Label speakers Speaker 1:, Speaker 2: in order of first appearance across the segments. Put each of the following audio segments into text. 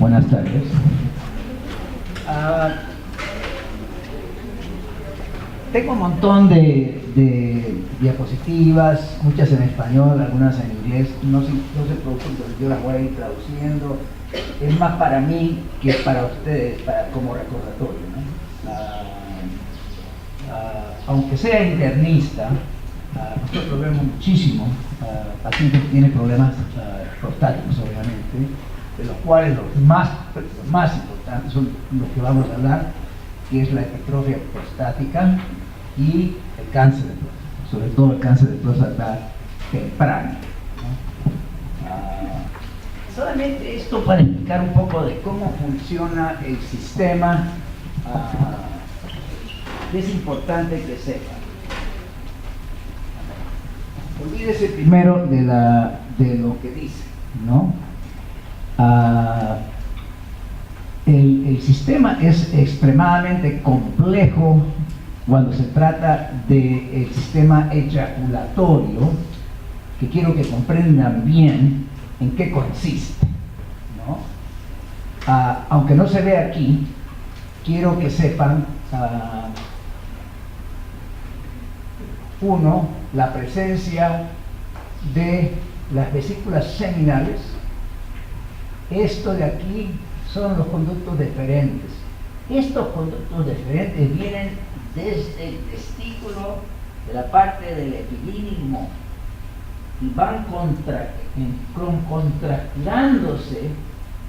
Speaker 1: Buenas tardes. Tengo un montón de diapositivas, muchas en español, algunas en inglés. No se preocupen, yo las voy a ir traduciendo. Es más para mí que para ustedes, como recordatorio, ¿no? Aunque sea internista, nosotros vemos muchísimo pacientes que tienen problemas prostáticos, obviamente, de los cuales los más importantes son los que vamos a hablar, que es la hipertrofia prostática y el cáncer de próstata, sobre todo el cáncer de próstata temprano, ¿no? Solamente esto para explicar un poco de cómo funciona el sistema. Es importante que sepan. Olvídese primero de lo que dice, ¿no? El sistema es extremadamente complejo cuando se trata del sistema eyaculatorio, que quiero que comprendan bien en qué consiste, ¿no? Aunque no se ve aquí, quiero que sepan, uno, la presencia de las vesículas seminales. Esto de aquí son los conductos deferentes. Estos conductos deferentes vienen desde el testículo de la parte del epidídimo y van contracturándose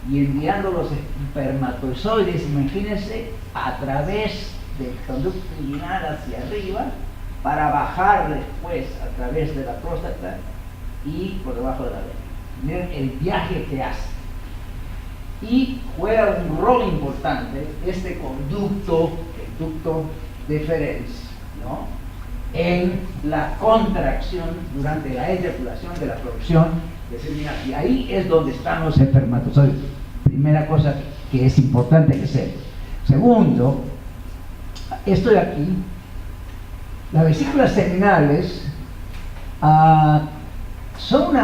Speaker 1: y enviando los espermatozoides, imagínense, a través del conducto inguinal hacia arriba, para bajar después a través de la próstata y por debajo de la vena. Miren el viaje que hace. Y juega un rol importante este conducto, el ducto deferens, ¿no?, en la contracción durante la eyaculación de la producción de seminal. Y ahí es donde están los espermatozoides. Primera cosa que es importante que sepan. Segundo, esto de aquí, las vesículas seminales son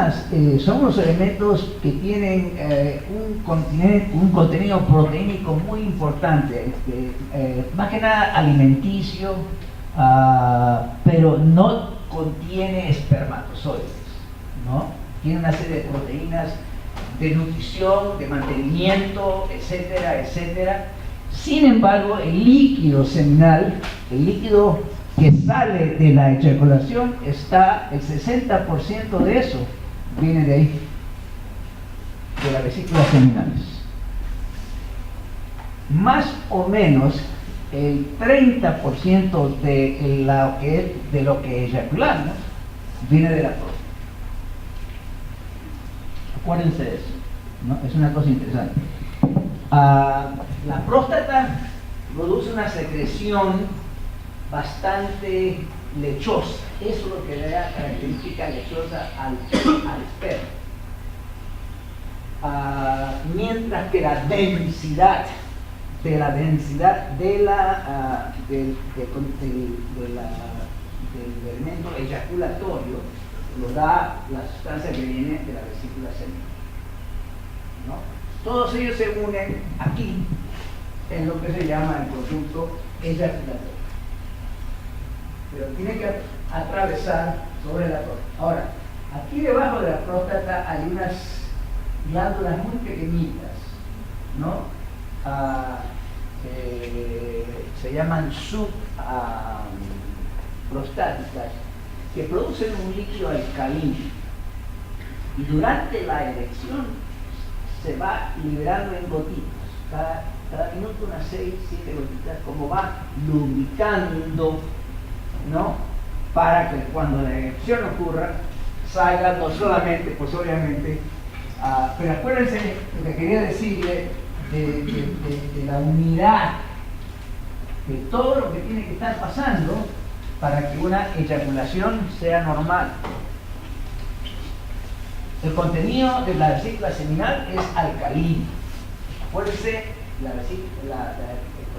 Speaker 1: unos elementos que tienen un contenido proteínico muy importante, más que nada alimenticio, pero no contiene espermatozoides, ¿no? Tiene una serie de proteínas de nutrición, de mantenimiento, etcétera, etcétera. Sin embargo, el líquido seminal, el líquido que sale de la eyaculación, está el 60% de eso viene de ahí, de las vesículas seminales. Más o menos el 30% de lo que eyaculamos viene de la próstata. Acuérdense de eso, ¿no? Es una cosa interesante. La próstata produce una secreción bastante lechosa. Eso es lo que le da característica lechosa al esperma. Mientras que la densidad del elemento eyaculatorio lo da la sustancia que viene de la vesícula seminal, ¿no? Todos ellos se unen aquí en lo que se llama el conducto eyaculatorio, pero tiene que atravesar sobre la próstata. Ahora, aquí debajo de la próstata hay unas glándulas muy pequeñitas, ¿no? Se llaman subprostáticas, que producen un líquido alcalino, y durante la erección se va liberando en gotitas, cada minuto unas 6, 7 gotitas, como va lubricando, ¿no?, para que cuando la erección ocurra salga no solamente, pues obviamente, pero acuérdense lo que quería decirle de la unidad de todo lo que tiene que estar pasando para que una eyaculación sea normal. El contenido de la vesícula seminal es alcalino. Acuérdense, el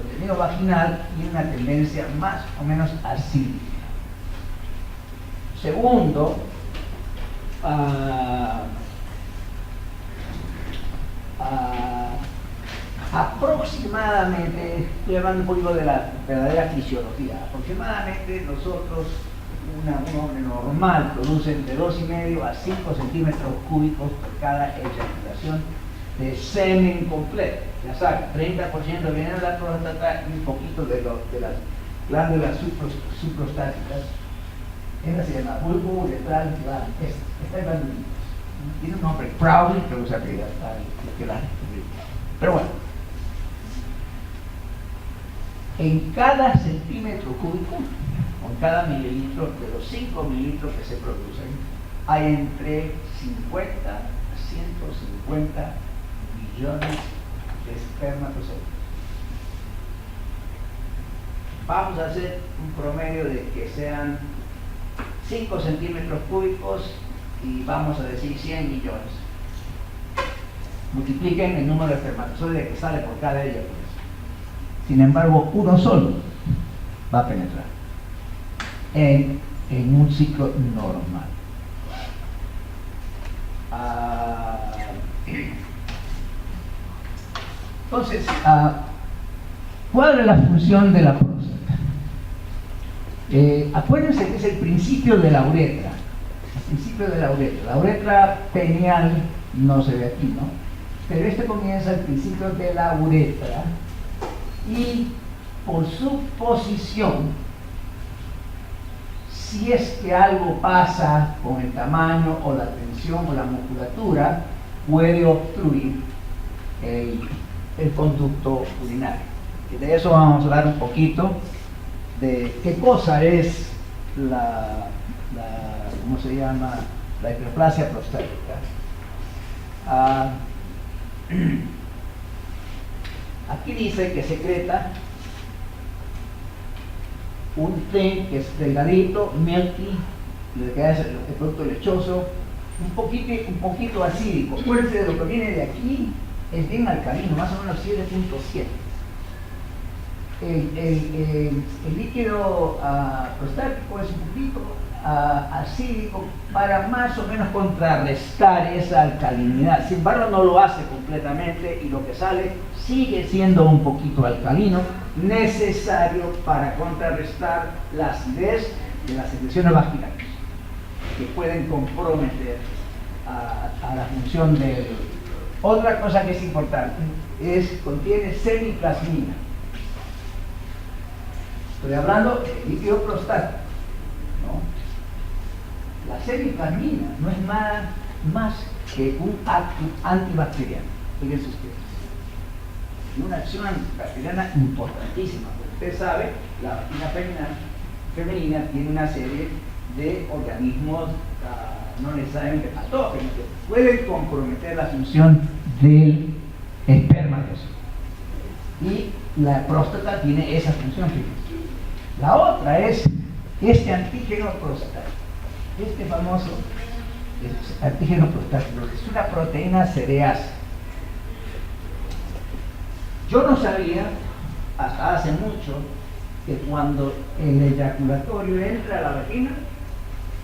Speaker 1: contenido vaginal tiene una tendencia más o menos acídica. Segundo, Aproximadamente, estoy hablando un poquito de la verdadera fisiología, aproximadamente nosotros, un hombre normal produce entre 2,5 a 5 centímetros cúbicos por cada eyaculación de semen completo. Ya saben, 30% viene de la próstata y un poquito de las glándulas suprostáticas. Esta se llama bulbo uretral gland. Esta glándula tiene un nombre, Crowley, pero usa que pero bueno, en cada centímetro cúbico, con cada mililitro de los 5 mililitros que se producen, hay entre 50 a 150 millones de espermatozoides. Vamos a hacer un promedio de que sean 5 centímetros cúbicos y vamos a decir 100 millones. Multipliquen el número de espermatozoides que sale por cada eyaculación. Sin embargo, uno solo va a penetrar en un ciclo normal. Entonces, ¿cuál es la función de la próstata? Acuérdense que es el principio de la uretra. El principio de la uretra. La uretra perineal no se ve aquí, ¿no? Pero este comienza al principio de la uretra y por su posición, si es que algo pasa con el tamaño o la tensión o la musculatura, puede obstruir el conducto urinario. Y de eso vamos a hablar un poquito, de qué cosa es ¿cómo se llama? La hiperplasia prostática. Aquí dice que secreta un tren que es delgadito, milky, lo que es el producto lechoso, un poquito acídico. Acuérdense de lo que viene de aquí, es bien alcalino, más o menos 7.7. El líquido prostático es un poquito acídico para más o menos contrarrestar esa alcalinidad. Sin embargo, no lo hace completamente y lo que sale sigue siendo un poquito alcalino, necesario para contrarrestar la acidez de las secreciones vaginales, que pueden comprometer a la función del... Otra cosa que es importante es que contiene semiplasmina. Estoy hablando de líquido prostático, ¿no? La semiplasmina no es nada más que un acto antibacteriano. Fíjense ustedes. Y una acción antibacteriana importantísima, porque usted sabe, la vagina femenina tiene una serie de organismos no necesariamente patógenos que pueden comprometer la función del espermatozoide. Y la próstata tiene esa función, fíjense. La otra es este antígeno prostático. Este famoso antígeno prostático es una proteína cereasa. Yo no sabía, hasta hace mucho, que cuando el eyaculatorio entra a la vagina,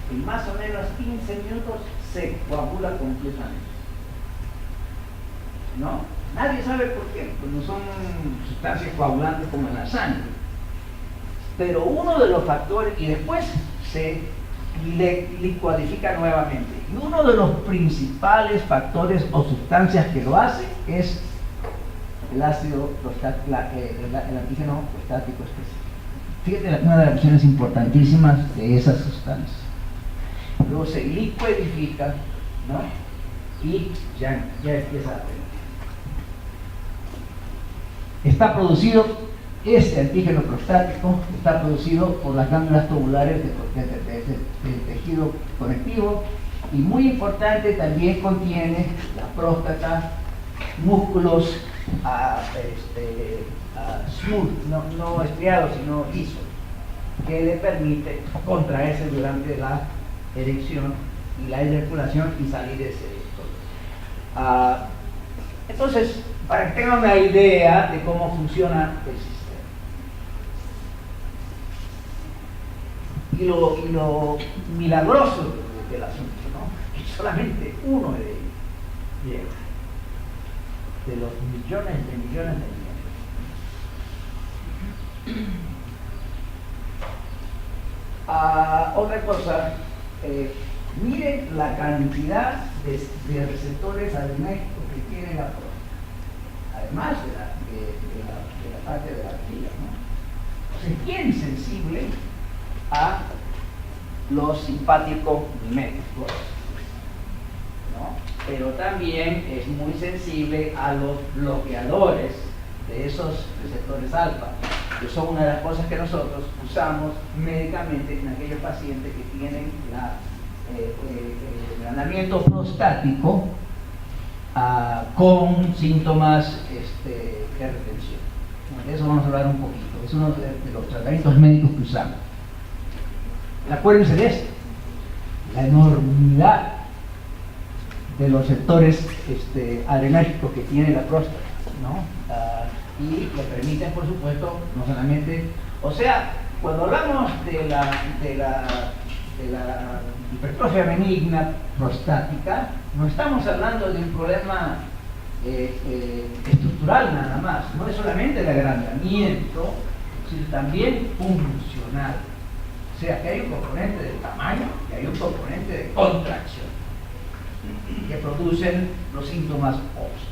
Speaker 1: en más o menos 15 minutos se coagula completamente. ¿No? Nadie sabe por qué, pues no son sustancias coagulantes como en la sangre. Pero uno de los factores, y después se licuadifica nuevamente, y uno de los principales factores o sustancias que lo hace es el ácido prostático, el antígeno prostático específico. Fíjate, una de las funciones importantísimas de esas sustancias. Luego se licuadifica, ¿no? Y ya empieza a penetrar. Está producido, este antígeno prostático está producido por las glándulas tubulares del tejido conectivo, y muy importante, también contiene la próstata músculos smooth, no estriados, sino lisos, que le permite contraerse durante la erección y la eyaculación y salir de ese esto. Entonces, para que tengan una idea de cómo funciona el sistema. Y lo milagroso del asunto, ¿no? Que solamente uno de ellos llega. de los millones de millones de millones. Otra cosa, miren la cantidad de receptores adrenérgicos que tiene la próstata, además de la parte de la vejiga, ¿no? O sea, es bien sensible a los simpáticos miméticos, ¿no? Pero también es muy sensible a los bloqueadores de esos receptores alfa, que son una de las cosas que nosotros usamos médicamente en aquellos pacientes que tienen el agrandamiento prostático con síntomas de retención. De eso vamos a hablar un poquito. Es uno de los tratamientos médicos que usamos. Acuérdense de esto, la enormidad de los sectores adrenérgicos que tiene la próstata, ¿no? Y le permiten, por supuesto, no solamente, o sea, cuando hablamos de la hipertrofia benigna prostática, no estamos hablando de un problema estructural nada más, no es solamente el agrandamiento, sino también funcional. O sea, que hay un componente de tamaño y hay un componente de contracción que producen los síntomas obstructivos.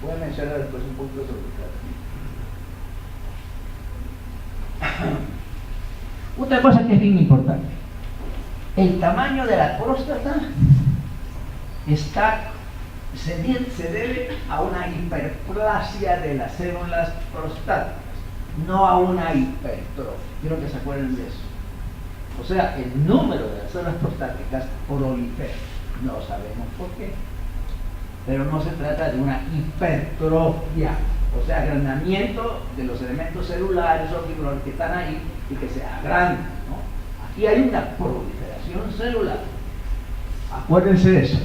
Speaker 1: Voy a mencionar después un poquito sobre el tratamiento. Otra cosa que es bien importante, el tamaño de la próstata se debe a una hiperplasia de las células prostáticas, no a una hipertrofia. Quiero que se acuerden de eso. O sea, el número de las células prostáticas prolifera. No sabemos por qué. Pero no se trata de una hipertrofia, o sea, agrandamiento de los elementos celulares o fibrosos que están ahí y que se agrandan, ¿no? Aquí hay una proliferación celular. Acuérdense de eso.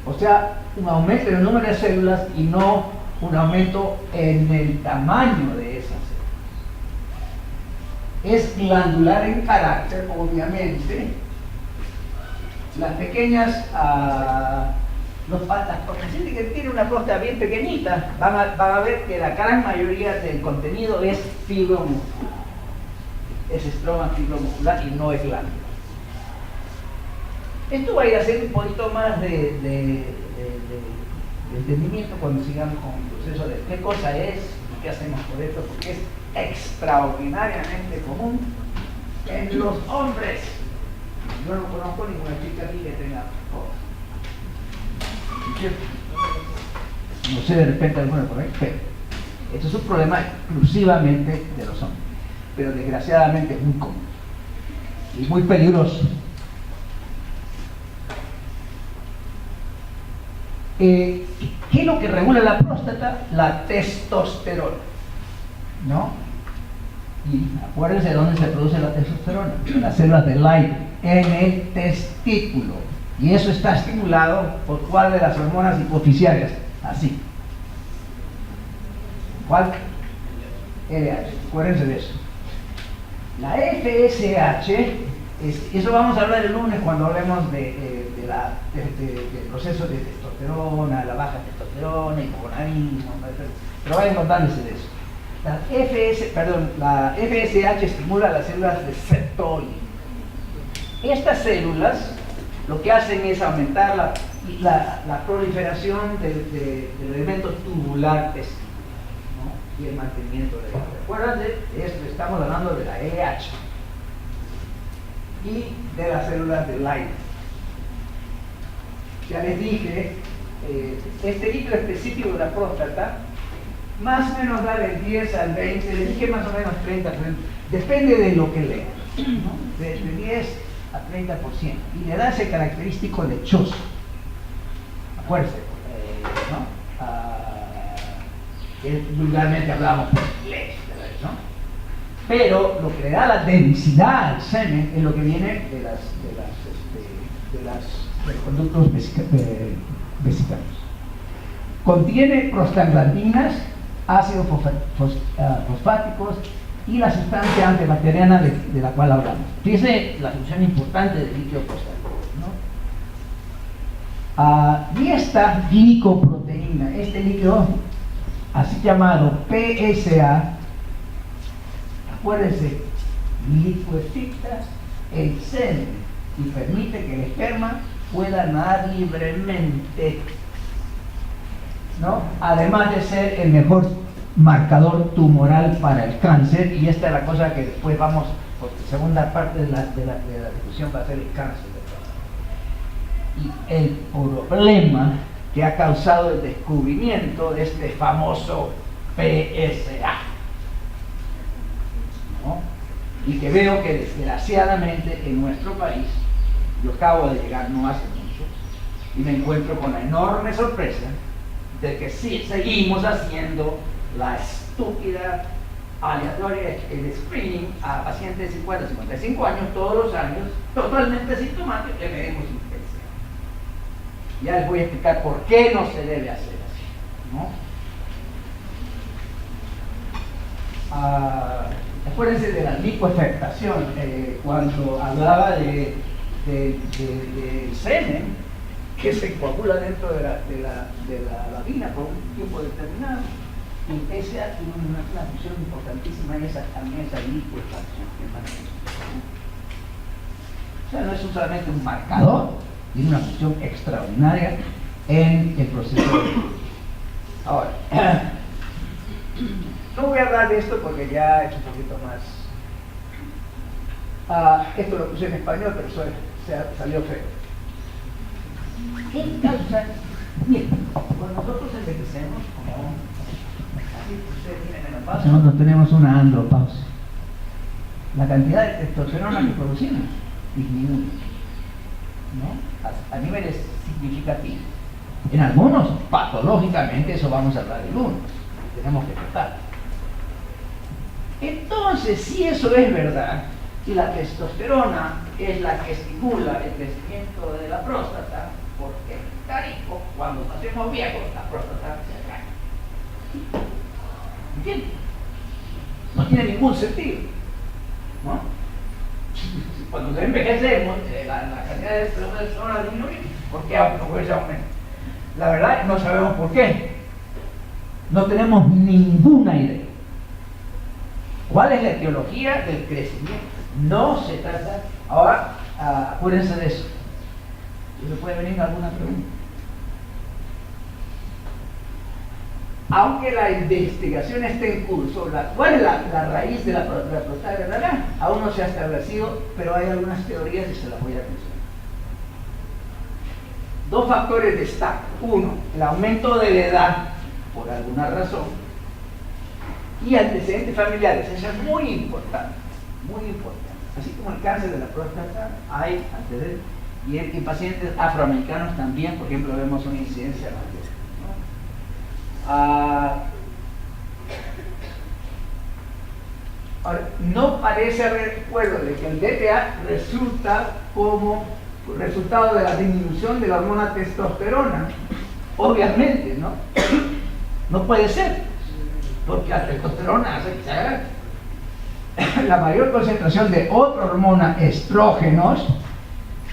Speaker 1: O sea, un aumento en el número de células y no un aumento en el tamaño de esas células. Es glandular en carácter, obviamente. Las pequeñas, los pacientes que tienen una próstata bien pequeñita van a ver que la gran mayoría del contenido es fibromuscular. Es estroma fibromuscular y no es glándula. Esto va a ir a hacer un poquito más de entendimiento cuando sigamos con el proceso de qué cosa es y qué hacemos por esto, porque es extraordinariamente común en los hombres. Yo no conozco ninguna chica aquí que tenga no sé, de repente alguna por ahí, pero esto es un problema exclusivamente de los hombres, pero desgraciadamente es muy común y muy peligroso. ¿Qué es lo que regula la próstata? La testosterona, ¿no? Y acuérdense de dónde se produce la testosterona, en las células de Leydig, en el testículo. Y eso está estimulado por cuál de las hormonas hipofisiarias, así. ¿Cuál? LH, acuérdense de eso. La FSH, eso vamos a hablar el lunes cuando hablemos del proceso de testosterona, la baja testosterona, hipogonadismo, pero vayan contándose de eso. La FSH estimula las células de Sertoli. Estas células lo que hacen es aumentar la proliferación del elemento tubular testículo, ¿no? Y el mantenimiento de la. ¿Recuerdan de esto? Estamos hablando de la LH y de las células de Leydig. Ya les dije, este líquido específico de la próstata más o menos da del 10 al 20, les dije más o menos 30%, depende de lo que lean, ¿no? De 10 a 30%, y le da ese característico lechoso. Acuérdense, ¿no? Que vulgarmente hablamos de leche, ¿no? Pero lo que le da la densidad al semen es lo que viene de los conductos vesicales. Contiene prostaglandinas, ácidos fosfáticos, y la sustancia antibacteriana de la cual hablamos. Fíjese la función importante del líquido prostático, ¿no? Y esta glicoproteína, este líquido así llamado PSA, acuérdense, licuefacta el semen y permite que el esperma pueda nadar libremente, ¿no? Además de ser el mejor marcador tumoral para el cáncer, y esta es la cosa que después vamos, porque la segunda parte de la discusión va a ser el cáncer. Y el problema que ha causado el descubrimiento de este famoso PSA, ¿no? Y que veo que desgraciadamente en nuestro país, yo acabo de llegar no hace mucho, y me encuentro con la enorme sorpresa de que sí seguimos haciendo la estúpida aleatoria el screening a pacientes de 50 a 55 años todos los años, totalmente sintomáticos, que veremos infección. Ya les voy a explicar por qué no se debe hacer así, ¿no? Acuérdense de la licuefactación, cuando hablaba del semen que se coagula dentro de la vagina por un tiempo determinado. Y esa tiene una función importantísima, también esa licuefacción. O sea, no es solamente un marcador, tiene una función extraordinaria en el proceso de... Ahora, no voy a hablar de esto porque ya es un poquito más... esto lo puse en español, pero salió feo. ¿Qué causa? Bien, cuando nosotros envejecemos, como así ustedes tienen menopausia, nosotros tenemos una andropausia. La cantidad de testosterona que producimos disminuye, ¿no? A niveles significativos. En algunos, patológicamente, eso vamos a hablar de algunos, tenemos que tratar. Entonces, si eso es verdad, y la testosterona es la que estimula el crecimiento de la próstata, porque carico, cuando nos hacemos viejos, la próstata se cae. ¿Entiendes? No tiene ningún sentido, ¿no? Cuando envejecemos, la cantidad de testosterona disminuye, ¿por qué aumenta? La verdad, no sabemos por qué. No tenemos ninguna idea. ¿Cuál es la etiología del crecimiento? No se trata... Ahora, acuérdense de eso. ¿Le puede venir alguna pregunta? Aunque la investigación esté en curso, ¿cuál es la raíz de la prostata? Aún no se ha establecido, pero hay algunas teorías y se las voy a mencionar. Dos factores destacan. Uno, el aumento de la edad, por alguna razón, y antecedentes familiares. Eso es muy importante, muy importante. Así como el cáncer de la próstata, hay antecedentes, y en pacientes afroamericanos también, por ejemplo, vemos una incidencia mayor, ¿no? Ahora, no parece haber recuerdo de que el DTA resulta como resultado de la disminución de la hormona testosterona. Obviamente, ¿no? No puede ser, porque la testosterona hace que se haga la mayor concentración de otra hormona, estrógenos.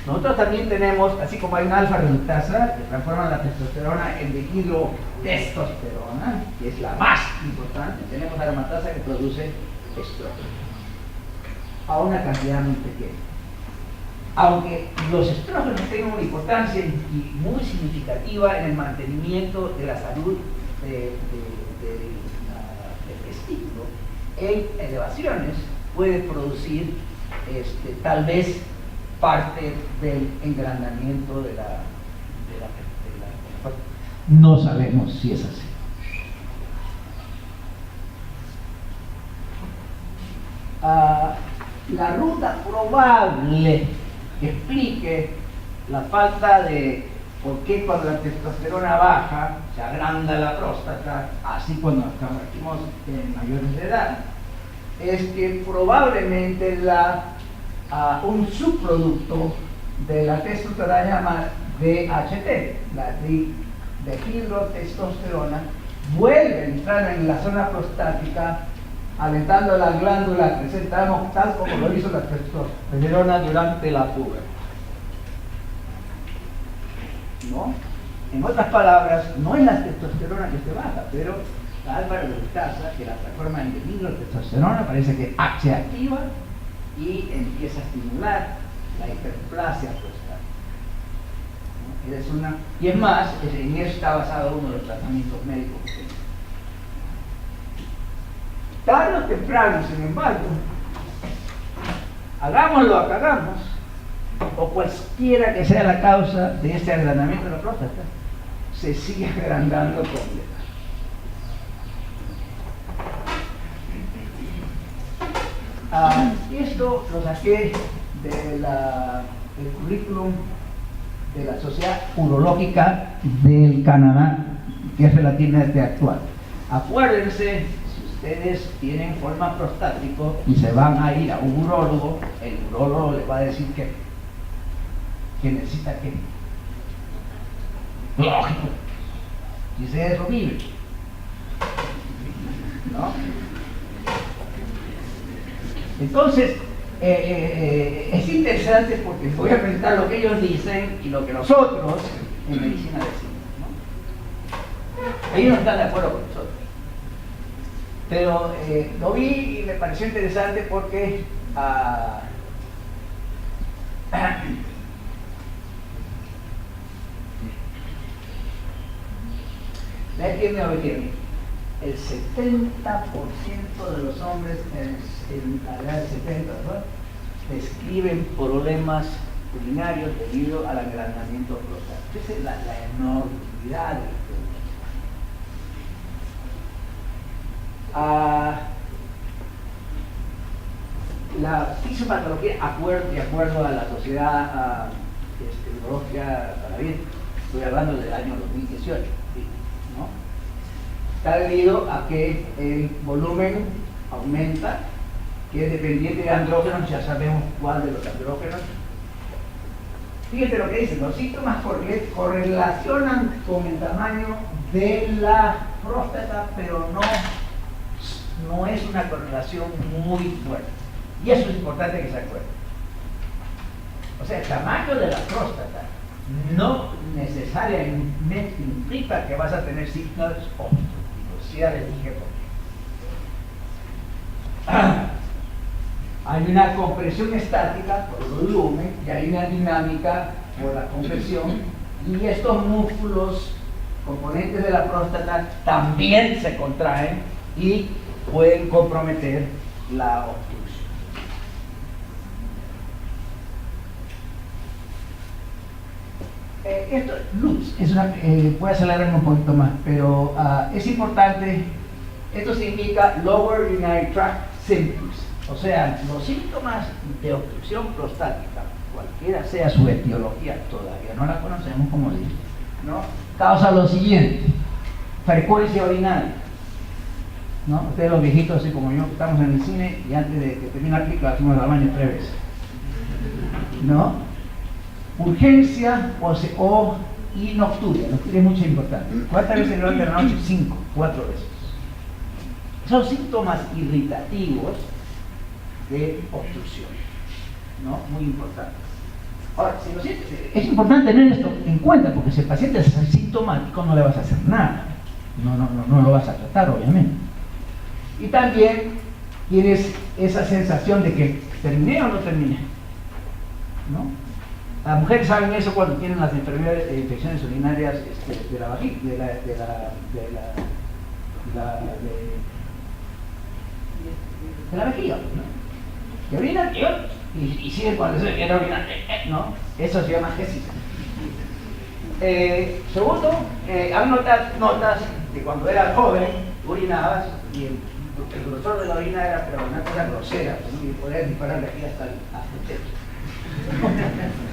Speaker 1: Nosotros también tenemos, así como hay una alfa reductasa que transforma la testosterona en dihidrotestosterona, que es la más importante, tenemos aromatasa que produce estrógenos a una cantidad muy pequeña. Aunque los estrógenos tengan una importancia muy significativa en el mantenimiento de la salud del testículo, en elevaciones puede producir tal vez parte del engrandamiento de la no sabemos si es así. La ruta probable que explique la falta de por qué cuando la testosterona baja se agranda la próstata, así cuando nos convertimos en mayores de edad, es que probablemente un subproducto de la testosterona llamada DHT, la dihidrotestosterona, vuelve a entrar en la zona prostática alentando la glándula a crecer tal como lo hizo la testosterona durante la pubertad. ¿No? En otras palabras, no es la testosterona que se baja, pero la alfa-reductasa, que la transforma en dihidrotestosterona, parece que se activa y empieza a estimular la hiperplasia prostática. ¿No? Y es más, en eso está basado uno de los tratamientos médicos que tenemos. Tarde o temprano, sin embargo, hagámoslo o cagamos, o cualquiera que sea la causa de este agrandamiento de la próstata, se sigue agrandando completamente. Esto lo saqué del currículum de la Sociedad Urológica del Canadá, que es relativamente actual. Acuérdense, si ustedes tienen forma prostático y se van a ir a un urólogo, el urólogo le va a decir que necesita que. Lógico. Y se eso vive. ¿No? Entonces, es interesante porque voy a presentar lo que ellos dicen y lo que nosotros en medicina decimos, ¿no? Ellos no están de acuerdo con nosotros. Pero lo vi y me pareció interesante porque la epidemiología, el 70% de los hombres en la edad de 70, ¿no?, describen problemas urinarios debido al agrandamiento prostático. Esa es la enormidad del tema. La fisiopatología, de acuerdo a la Sociedad Urológica Canadiense, estoy hablando del año 2018, ¿no?, está debido a que el volumen aumenta, que es dependiente de andrógenos, ya sabemos cuál de los andrógenos. Fíjense lo que dicen, los síntomas correlacionan con el tamaño de la próstata, pero no es una correlación muy fuerte. Y eso es importante que se acuerden. O sea, el tamaño de la próstata no necesariamente implica que vas a tener signos obstructivos. Ya les dije por qué. Hay una compresión estática por el volumen y hay una dinámica por la compresión, y estos músculos componentes de la próstata también se contraen y pueden comprometer la obstrucción. Esto, luz, voy a acelerarme un poquito más, pero es importante. Esto significa Lower Urinary Tract Symptoms, o sea, los síntomas de obstrucción prostática, cualquiera sea su etiología, todavía no la conocemos, como dije, ¿no?, causa lo siguiente: frecuencia urinaria, ¿no? Ustedes los viejitos, así como yo, que estamos en el cine y antes de que termine la película hacemos al baño 3 veces, ¿no? Urgencia y nocturia. Nocturia es mucho importante. ¿Cuántas veces durante la noche? 4 veces. Son síntomas irritativos de obstrucción, ¿no? Muy importantes. Ahora, si lo sientes, es importante tener esto en cuenta, porque si el paciente es asintomático no le vas a hacer nada. No lo vas a tratar, obviamente. Y también tienes esa sensación de que terminé o no terminé, ¿no? Las mujeres saben eso cuando tienen las enfermedades, infecciones urinarias de la vagina, de la vejiga, ¿no? Que orinan y siguen cuando se quiere orinar, ¿no? Eso se llama gesis. Segundo, notas que cuando eras joven urinabas y el grosor de la orina era pero una cosa grosera, ¿no? Y podías disparar de aquí hasta el techo,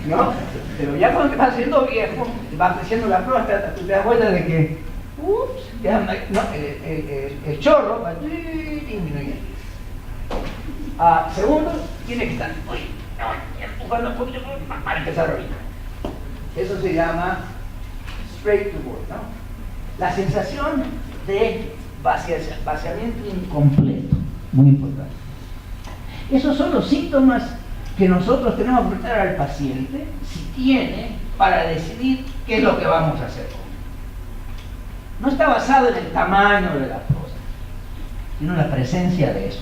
Speaker 1: ¿no? Pero ya cuando te vas haciendo viejo, vas creciendo la próstata, tú te das cuenta de que el chorro va disminuyendo. Segundo, tiene que estar empujando un poquito para empezar a orinar. Eso se llama straight to board, ¿no? La sensación de vaciamiento incompleto. muy importante. Esos son los síntomas que nosotros tenemos que preguntar al paciente si tiene para decidir qué es lo que vamos a hacer. No está basado en el tamaño de la próstata, sino en la presencia de eso.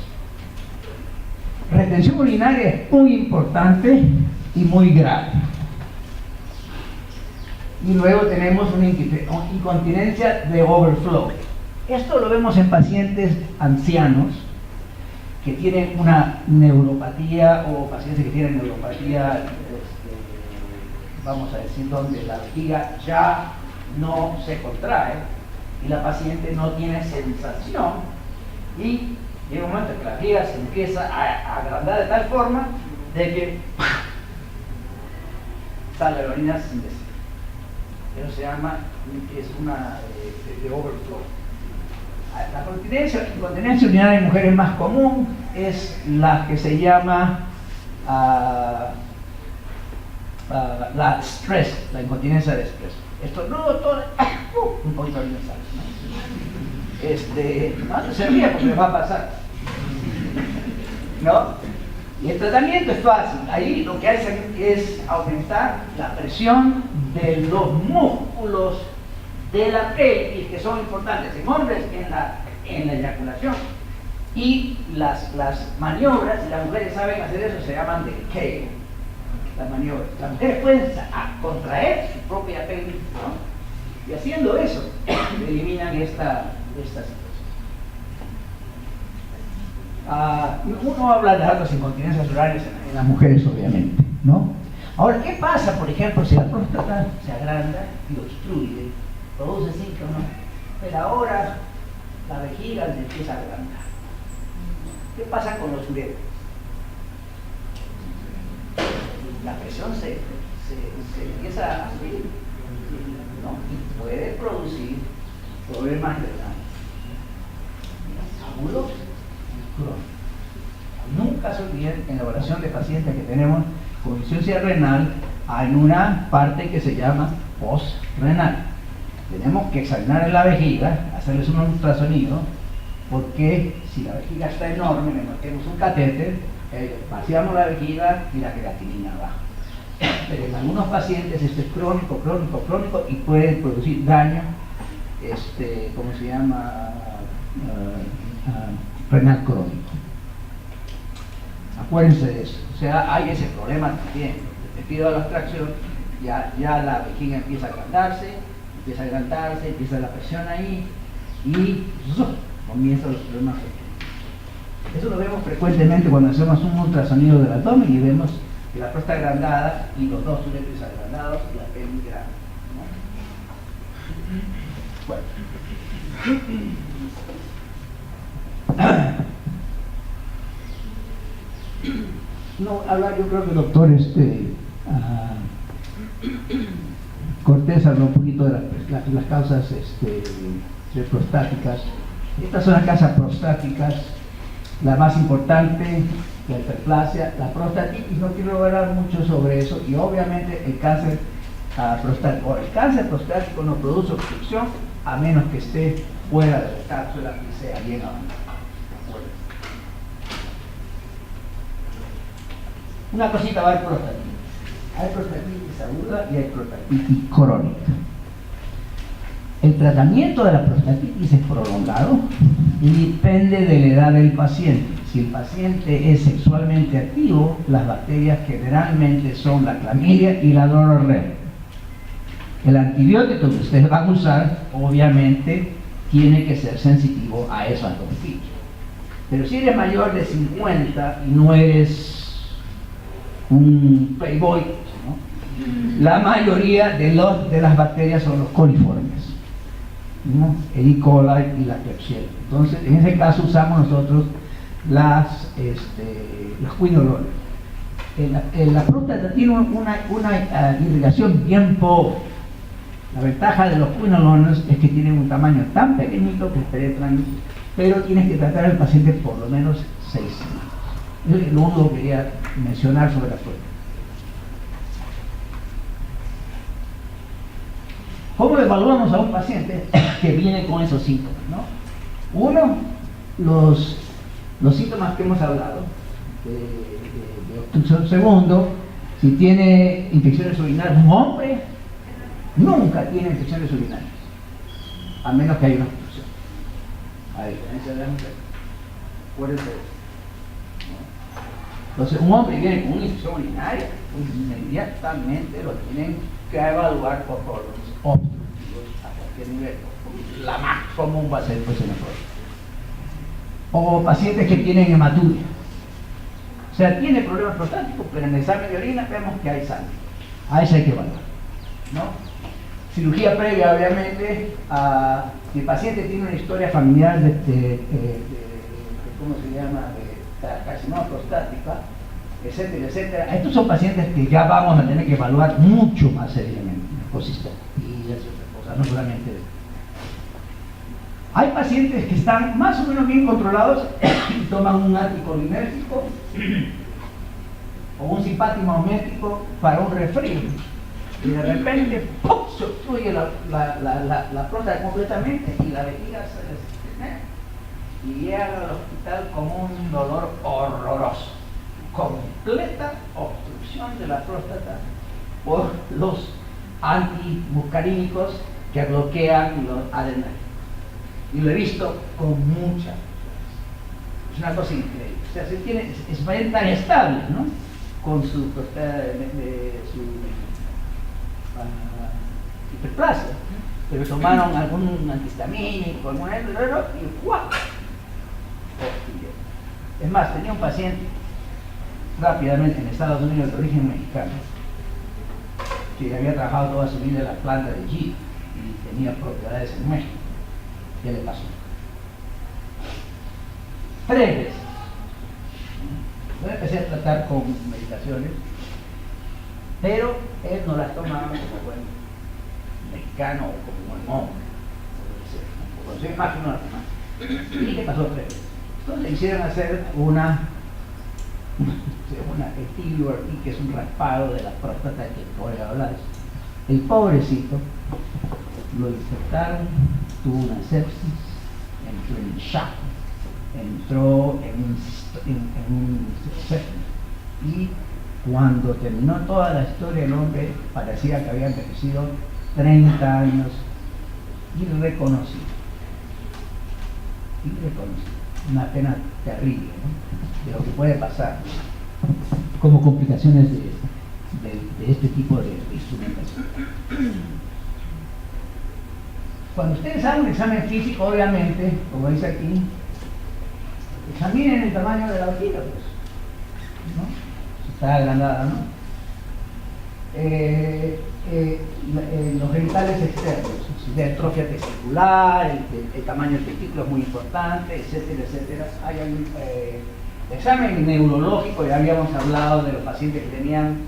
Speaker 1: Retención urinaria es muy importante y muy grave. Y luego tenemos una incontinencia de overflow. Esto lo vemos en pacientes ancianos que tienen una neuropatía o pacientes que tienen neuropatía, vamos a decir, donde la vejiga ya no se contrae y la paciente no tiene sensación y llega un momento que la vejiga se empieza a agrandar de tal forma de que sale la orina sin decir. Eso se llama, es una de overflow. La incontinencia urinaria en mujeres más común es la que se llama la stress, la incontinencia de estrés. Esto no, todo, un poquito de orina sale, ¿no? No se ríe porque les va a pasar, ¿no? Y el tratamiento es fácil. Ahí lo que hacen es aumentar la presión de los músculos de la pelvis, que son importantes en hombres en la eyaculación. Y las maniobras, si las mujeres saben hacer eso, se llaman de Kegel. Las maniobras. Las mujeres pueden contraer su propia pelvis, ¿no? Y haciendo eso, eliminan esta situación. Uno habla de las incontinencias urarias en las mujeres, obviamente, ¿no? Ahora, ¿qué pasa, por ejemplo, si la próstata se agranda y obstruye, produce síntomas, pero ahora la vejiga se empieza a agrandar? ¿Qué pasa con los ureros? La presión se empieza a subir, ¿no? Y puede producir problemas renales agudos y crónicos. Nunca se olviden en la evaluación de pacientes que tenemos con insuficiencia renal hay una parte que se llama postrenal. Tenemos que examinar en la vejiga, hacerles un ultrasonido, porque si la vejiga está enorme, le metemos un catéter, vaciamos la vejiga y la creatinina baja. Pero en algunos pacientes esto es crónico y puede producir daño, ¿cómo se llama? Renal crónico. Acuérdense de eso. O sea, hay ese problema también. Debido a la extracción, ya la vejiga empieza a agrandarse, empieza la presión ahí y comienzan los problemas. Eso lo vemos frecuentemente cuando hacemos un ultrasonido del abdomen y vemos que la próstata agrandada y los dos uréteres agrandados y la pelvis grande, ¿no? Bueno. No, hablar, yo creo que el doctor Cortés habló un poquito de las causas prostáticas. Estas son las causas prostáticas. La más importante, la hiperplasia, la prostatitis, no quiero hablar mucho sobre eso, y obviamente el cáncer prostático. El cáncer prostático no produce obstrucción a menos que esté fuera de la cápsula y sea bien avanzado. Una cosita, va a haber prostatitis. Hay prostatitis aguda y hay prostatitis crónica. El tratamiento de la prostatitis es prolongado y depende de la edad del paciente. Si el paciente es sexualmente activo, las bacterias generalmente son la clamidia y la gonorrea. El antibiótico que ustedes van a usar, obviamente, tiene que ser sensitivo a esos dos bichos. Pero si eres mayor de 50 y no eres un playboy, ¿no? La mayoría de las bacterias son los coliformes, ¿no? El E. coli y la Klebsiella. Entonces, en ese caso usamos nosotros las quinolonas. La próstata tiene una irrigación bien pobre. La ventaja de los quinolonas es que tienen un tamaño tan pequeñito que penetran, pero tienes que tratar al paciente por lo menos 6 semanas. Es lo único que quería mencionar sobre la próstata. ¿Cómo evaluamos a un paciente que viene con esos síntomas, ¿no? Uno, los los síntomas que hemos hablado, de obstrucción. Segundo, si tiene infecciones urinarias, un hombre nunca tiene infecciones urinarias, a menos que haya una obstrucción. A diferencia de la mujer. Acuérdense de eso. Entonces, un hombre viene con una infección urinaria, pues inmediatamente lo tienen que evaluar por problemas obstructivos a cualquier nivel. La más común va a ser pues en el próstata. O pacientes que tienen hematuria. O sea, tiene problemas prostáticos, pero en el examen de orina vemos que hay sangre. A eso hay que evaluar, ¿no? Cirugía previa, obviamente, si el paciente tiene una historia familiar de ¿cómo se llama?, de carcinoma prostática, etcétera, etcétera. Estos son pacientes que ya vamos a tener que evaluar mucho más seriamente, ecosistema y esas cosas, no solamente. Hay pacientes que están más o menos bien controlados y toman un anticolinérgico o un simpático para un resfrío. Y de repente ¡pum!, se obstruye la próstata completamente y la vejiga se desgenera. Y llegan al hospital con un dolor horroroso. Completa obstrucción de la próstata por los antimuscarínicos que bloquean los adrenales. Y lo he visto con mucha frecuencia. Es una cosa increíble. O sea, es tan estable, ¿no? Con su próstata su hiperplasia. Pero tomaron algún antihistamínico, algún y ¡guau! Es más, tenía un paciente rápidamente en Estados Unidos de origen mexicano que había trabajado toda su vida en la planta de Jeep y tenía propiedades en México. ¿Qué le pasó? 3 veces. Yo empecé a tratar con medicaciones, pero él no las tomaba como buen mexicano o como buen hombre. Cuando soy más que no las tomaba. ¿Y qué pasó 3 veces? Entonces le hicieron hacer una tibio aquí, que es un raspado de la próstata, que voy a hablar. El pobrecito lo infectaron, tuvo una sepsis, entró en shock, entró en un sepsis, y cuando terminó toda la historia, el hombre parecía que había envejecido 30 años, irreconocible. Una pena terrible, ¿no?, de lo que puede pasar como complicaciones de este tipo de instrumentación. Cuando ustedes hagan un examen físico, obviamente, como dice aquí, examinen el tamaño de la vejiga, pues, ¿no? Si está agrandada, ¿no? Los genitales externos, de atrofia testicular, el tamaño del testículo es muy importante, etcétera, etcétera. Hay un examen neurológico, ya habíamos hablado de los pacientes que tenían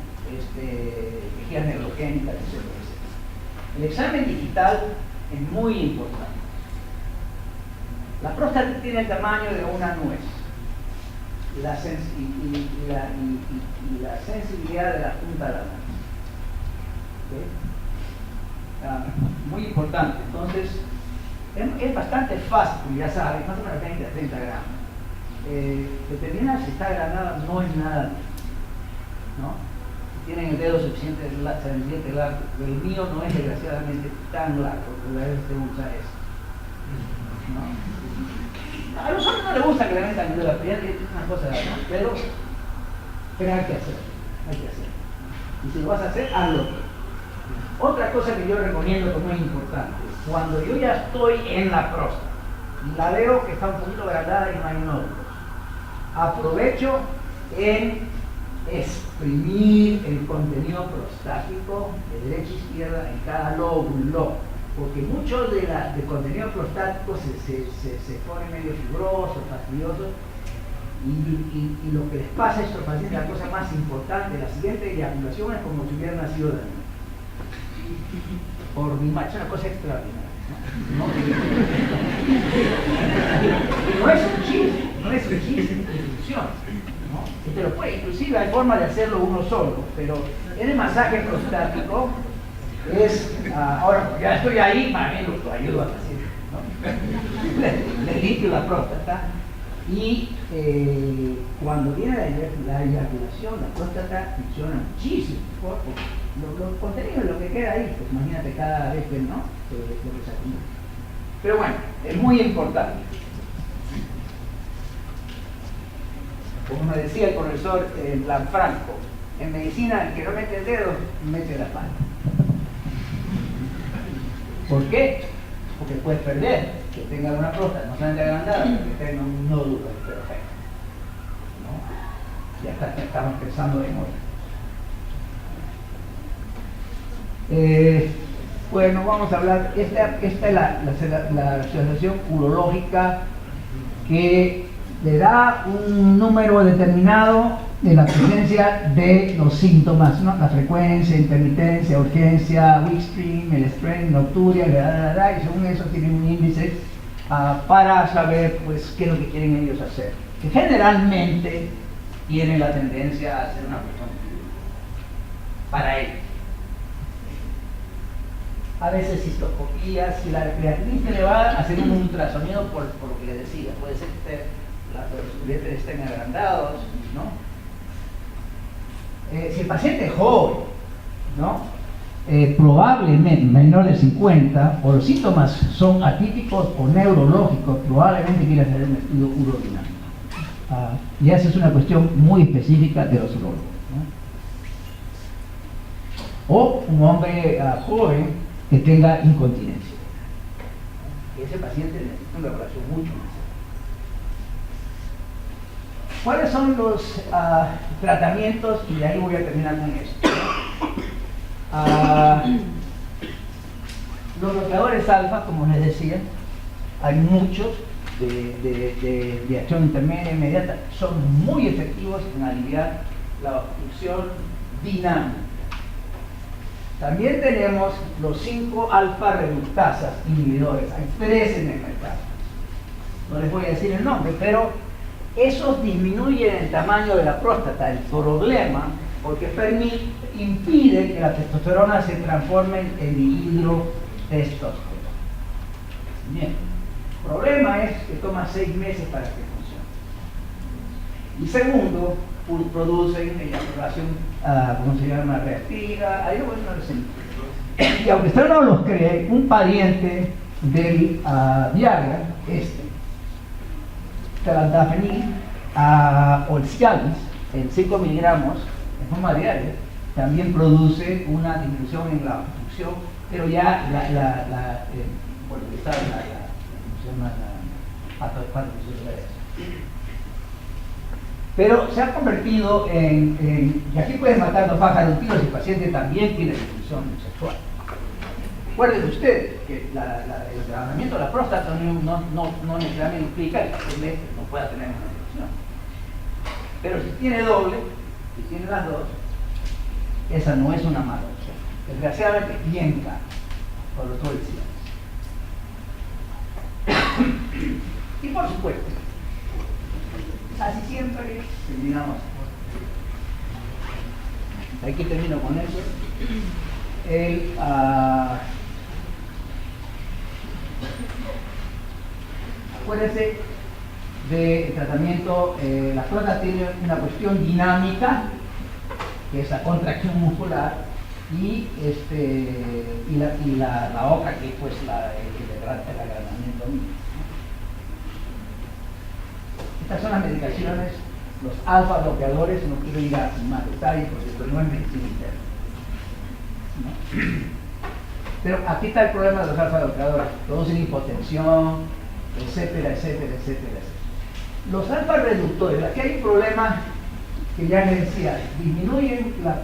Speaker 1: vejigas neurogénicas, etcétera, etcétera. El examen digital es muy importante. La próstata tiene el tamaño de una nuez y la sensibilidad de la punta de la mano. Muy importante. Entonces es bastante fácil, ya saben, más o menos 20 a 30 gramos. Determinar si está agrandada no es nada, ¿no? Si tienen el dedo suficiente largo. El mío no es desgraciadamente tan largo, porque la vez se usa eso, ¿no? A los hombres no les gusta que le metan el dedo a la piel, es una cosa, ¿no? Pero hay que hacerlo. Y si lo vas a hacer, hazlo. Otra cosa que yo recomiendo, que es muy importante, cuando yo ya estoy en la próstata y la veo que está un poquito agrandada y no hay nódulos, aprovecho en exprimir el contenido prostático de derecha a izquierda en cada lóbulo, porque mucho del contenido prostático se pone medio fibroso, fastidioso, y lo que les pasa a estos pacientes, la cosa más importante, la siguiente eyaculación es como si hubieran nacido de nuevo. Por mi macho, una cosa extraordinaria, ¿no? No es un chiste, instrucción, ¿no? Te lo puede, inclusive hay forma de hacerlo uno solo, pero en el masaje prostático es, ahora ya estoy ahí, más bien lo ayudo al paciente, ¿no? Le limpio la próstata Y cuando viene la eyaculación, la próstata funciona muchísimo mejor, porque los contenidos, lo que queda ahí, pues imagínate cada vez que no, lo que se acumula. Pero bueno, es muy importante. Como me decía el profesor Lanfranco, en medicina el que no mete el dedo, mete la mano. ¿Por qué? Porque puedes perder que tenga una próstata no solamente agrandada, pero que tenga un nódulo perfecto, ¿no? Ya estamos pensando en otra. Bueno, vamos a hablar, esta es la asociación urológica que le da un número determinado de la presencia de los síntomas, ¿no? La frecuencia, intermitencia, urgencia, weak stream, el strain, nocturia, y según eso tienen un índice para saber pues qué es lo que quieren ellos hacer. Que generalmente tienen la tendencia a hacer una cuestión para ellos. A veces cistoscopía, si la creatinina le va a hacer un ultrasonido por lo que le decía, puede ser que los uretres estén agrandados, ¿no? Si el paciente es joven, ¿no? Probablemente menor de 50, o los síntomas son atípicos o neurológicos, probablemente quiera hacer un estudio urodinámico. Y esa es una cuestión muy específica de los urólogos, ¿no? O un hombre joven que tenga incontinencia. Ese paciente necesita una evaluación mucho más. ¿Cuáles son los tratamientos? Y de ahí voy a terminar con esto. Los bloqueadores alfa, como les decía, hay muchos de acción intermedia e inmediata, son muy efectivos en aliviar la obstrucción dinámica. También tenemos los 5 alfa reductasas inhibidores, hay 3 en el mercado. No les voy a decir el nombre, pero esos disminuyen el tamaño de la próstata, el problema, porque impide que la testosterona se transforme en dihidrotestosterona. Bien, el problema es que toma 6 meses para que funcione. Y segundo, producen eyaculación, ¿cómo se llama? Reactiva. Ahí lo voy a decir. Y aunque usted no los cree, un pariente del Viagra, Talantamafenil, Olcialis, en 5 miligramos en forma diaria, también produce una disminución en la obstrucción, pero ya pero se ha convertido y aquí pueden matar 2 pájaros de un tiro si el paciente también tiene disfunción sexual. Recuerden ustedes que el tratamiento de la próstata no necesariamente implica que el paciente no pueda tener una disfunción. Pero si tiene doble, si tiene las dos, esa no es una mala opción. Desgraciadamente es bien cara, por lo todo el cielo. Y por supuesto, casi siempre terminamos. Aquí termino con eso. Acuérdense del tratamiento, la próstata tiene una cuestión dinámica, que es la contracción muscular, y la oca, que es pues el agrandamiento mismo. Estas son las medicaciones, los alfa bloqueadores, no quiero ir a más detalles porque esto no es medicina interna, ¿no? Pero aquí está el problema de los alfa bloqueadores, producen hipotensión, etcétera, etcétera, etcétera. Los alfa reductores, aquí hay un problema que ya les decía, disminuyen la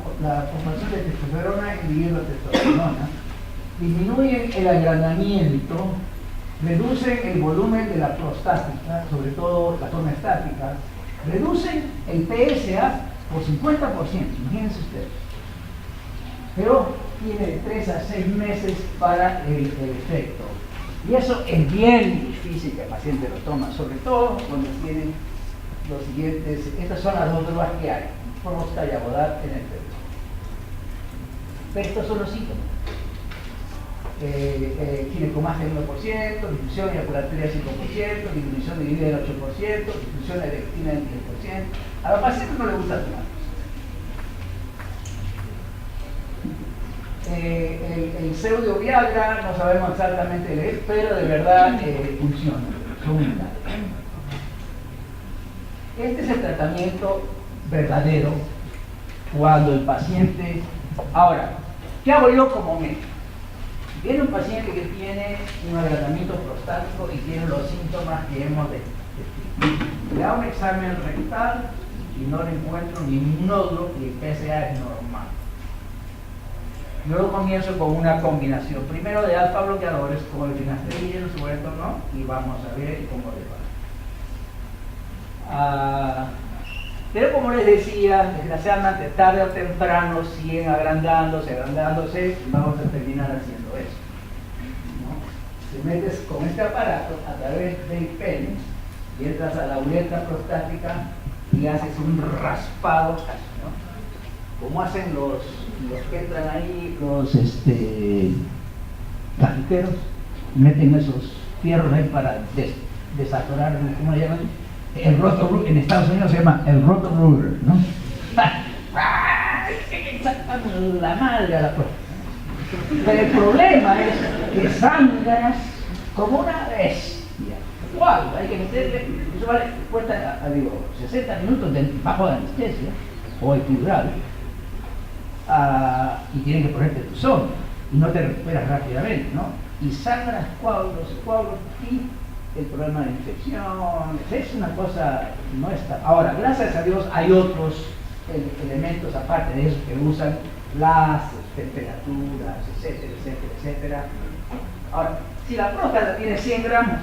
Speaker 1: formación de testosterona y dihidrotestosterona, disminuyen el agrandamiento, reducen el volumen de la prostática, sobre todo la forma estática, reducen el PSA por 50%, imagínense ustedes. Pero tiene de 3 a 6 meses para el efecto. Y eso es bien difícil que el paciente lo toma, sobre todo cuando tienen los siguientes, estas son las 2 drogas que hay, Prosta y Avodart en el Perú. Pero estos son los síntomas. ginecomastia 1%, disfunción eyaculatoria 5%, disminución de libido del 8%, disfunción erectina del 10%. A los pacientes no les gusta tomar. El pseudo Viagra no sabemos exactamente qué es, pero de verdad funciona. Este es el tratamiento verdadero cuando el paciente... Ahora, ¿qué hago yo como médico? Viene un paciente que tiene un agrandamiento prostático y tiene los síntomas que hemos descrito. Le hago un examen rectal y no le encuentro ningún nódulo y el PSA es normal. Luego comienzo con una combinación, primero de alfa bloqueadores como el finasteride y el suelto, ¿no? Y vamos a ver cómo le va. Pero como les decía, desgraciadamente tarde o temprano siguen agrandándose, vamos a terminar haciendo eso, ¿no? Te metes con este aparato a través del pene y entras a la uretra prostática y haces un raspado casi, ¿no? Como hacen los que entran ahí, los cafeteros, meten esos fierros ahí para desatorar, ¿cómo le llaman? El roto, en Estados Unidos se llama el roto ruler, ¿no? La madre a la puerta. Pero el problema es que sangras como una bestia. ¿Cuál? Hay que meterle, eso vale, cuesta, 60 minutos bajo de anestesia o epidural. Y tienen que ponerte tu sonda y no te recuperas rápidamente, ¿no? Y sangras coágulos y el problema de infección, es una cosa, no está. Ahora, gracias a Dios hay otros elementos aparte de eso que usan las temperaturas, etcétera, etcétera, etcétera. Ahora, si la próstata tiene 100 gramos,